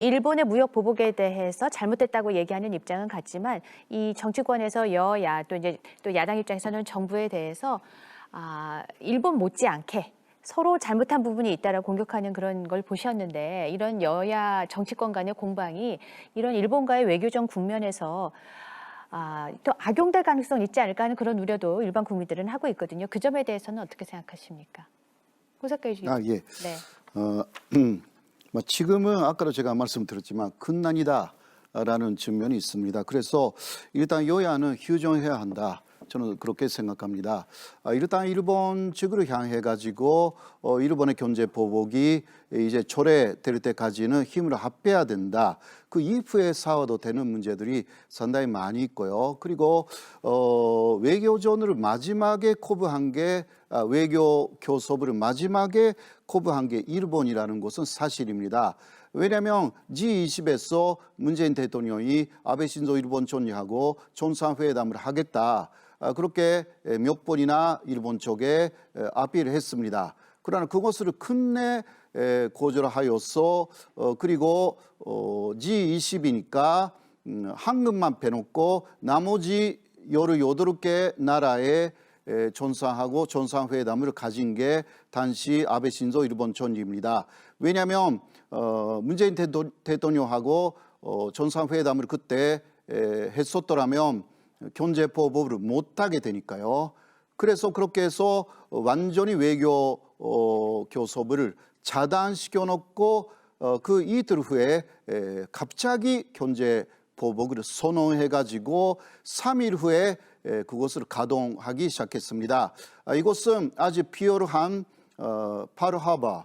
일본의 무역 보복에 대해서 잘못됐다고 얘기하는 입장은 같지만 이 정치권에서 여야 또 이제 또 야당 입장에서는 정부에 대해서 일본 못지않게 서로 잘못한 부분이 있다라고 공격하는 그런 걸 보셨는데 이런 여야 정치권 간의 공방이 이런 일본과의 외교적 국면에서 또 악용될 가능성이 있지 않을까 하는 그런 우려도 일반 국민들은 하고 있거든요. 그 점에 대해서는 어떻게 생각하십니까? 호사카이 주의. 예. 네. 지금은 아까도 제가 말씀드렸지만 큰난이다라는 측면이 있습니다. 그래서 일단 여야는 휴정해야 한다. 저는 그렇게 생각합니다. 일단 일본 측으로 향해 가지고 일본의 경제 보복이 이제 초래될 때까지는 힘을 합해야 된다. 그 이후에 싸워도 되는 문제들이 상당히 많이 있고요. 그리고 외교전을 마지막에 커브한 게 외교 교섭을 마지막에 커브한 게 일본이라는 것은 사실입니다. 왜냐하면 G20에서 문재인 대통령이 아베 신조 일본 총리하고 정상회담을 하겠다. 그렇게 몇 번이나 일본 쪽에 아피를 했습니다. 그러나 그것을 끝내 거절하여서 그리고 G20이니까 한국만 빼놓고 나머지 18개 나라에 정상하고 정상회담을 가진 게 당시 아베 신조 일본 총리입니다. 왜냐하면 문재인 대통령하고 정상회담을 그때 했었더라면 경제보복을 못하게 되니까요. 그래서 그렇게 해서 완전히 외교 교섭을 차단시켜 놓고 그 이틀 후에 갑자기 경제보복을 선언해 가지고 3일 후에 그것을 가동하기 시작했습니다. 이것은 아주 비열한 파르하바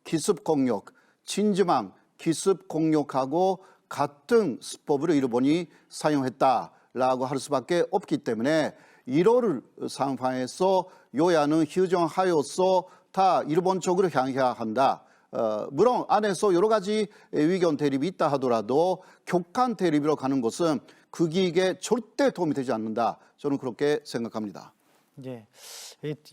기습 공격, 진주만 기습 공격하고 같은 수법을 일본이 사용했다라고 할 수밖에 없기 때문에 이럴 상황에서 여야는 휴정하여서 다 일본 쪽으로 향해야 한다. 물론 안에서 여러 가지 의견 대립이 있다 하더라도 격한 대립으로 가는 것은 그 기익에 절대 도움이 되지 않는다. 저는 그렇게 생각합니다. 예.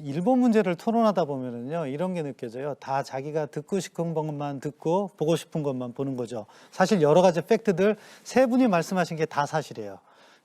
일본 문제를 토론하다 보면은요, 이런 게 느껴져요. 다 자기가 듣고 싶은 것만 듣고 보고 싶은 것만 보는 거죠. 사실 여러 가지 팩트들 세 분이 말씀하신 게 다 사실이에요.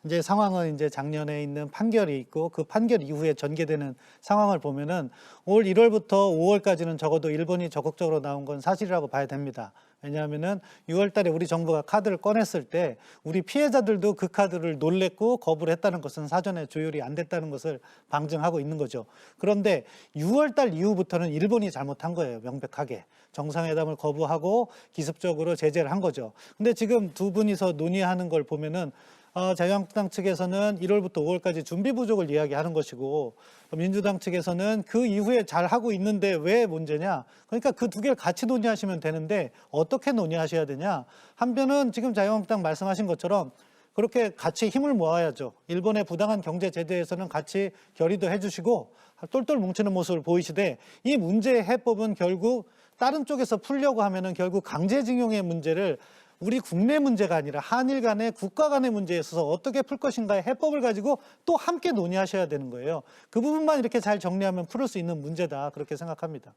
이제 상황은 이제 작년에 있는 판결이 있고 그 판결 이후에 전개되는 상황을 보면은 올 1월부터 5월까지는 적어도 일본이 적극적으로 나온 건 사실이라고 봐야 됩니다. 왜냐하면은 6월 달에 우리 정부가 카드를 꺼냈을 때 우리 피해자들도 그 카드를 놀랬고 거부를 했다는 것은 사전에 조율이 안 됐다는 것을 방증하고 있는 거죠. 그런데 6월 달 이후부터는 일본이 잘못한 거예요. 명백하게. 정상회담을 거부하고 기습적으로 제재를 한 거죠. 근데 지금 두 분이서 논의하는 걸 보면은 자유한국당 측에서는 1월부터 5월까지 준비 부족을 이야기하는 것이고 민주당 측에서는 그 이후에 잘하고 있는데 왜 문제냐. 그러니까 그 두 개를 같이 논의하시면 되는데 어떻게 논의하셔야 되냐. 한편은 지금 자유한국당 말씀하신 것처럼 그렇게 같이 힘을 모아야죠. 일본의 부당한 경제 제재에서는 같이 결의도 해주시고 똘똘 뭉치는 모습을 보이시되 이 문제의 해법은 결국 다른 쪽에서 풀려고 하면은 결국 강제징용의 문제를 우리 국내 문제가 아니라 한일 간의 국가 간의 문제에 있어서 어떻게 풀 것인가의 해법을 가지고 또 함께 논의하셔야 되는 거예요. 그 부분만 이렇게 잘 정리하면 풀을 수 있는 문제다 그렇게 생각합니다.